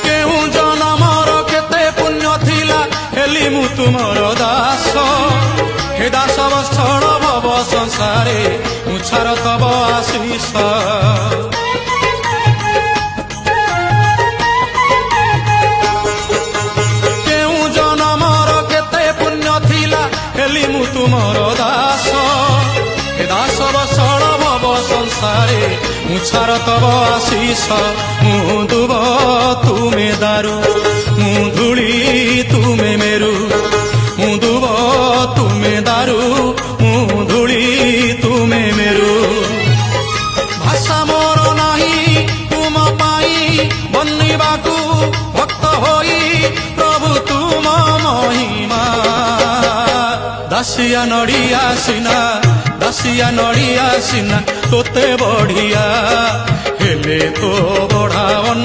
केहू जनमर केते पुण्य थिला हेली मु तुमर दास हे दास बत्सर भव संसारे मुछार तब आशीष केहू जनमर केते पुण्य थिला हेली मु तुमर दास हे दास बत्सर भव संसारे मुछार तब आशीष मु दुब तुमे दारू मु धूली तुमे मेरू मु दुब तुमे दारू मु धूली तुमे मेरू भाषा मोर नाही तुम पाई बन्निबाकू भक्त होई प्रभु तुम महिमा दासिया नड़िया सिना तोते बढ़िया हेले तो बढ़ावन।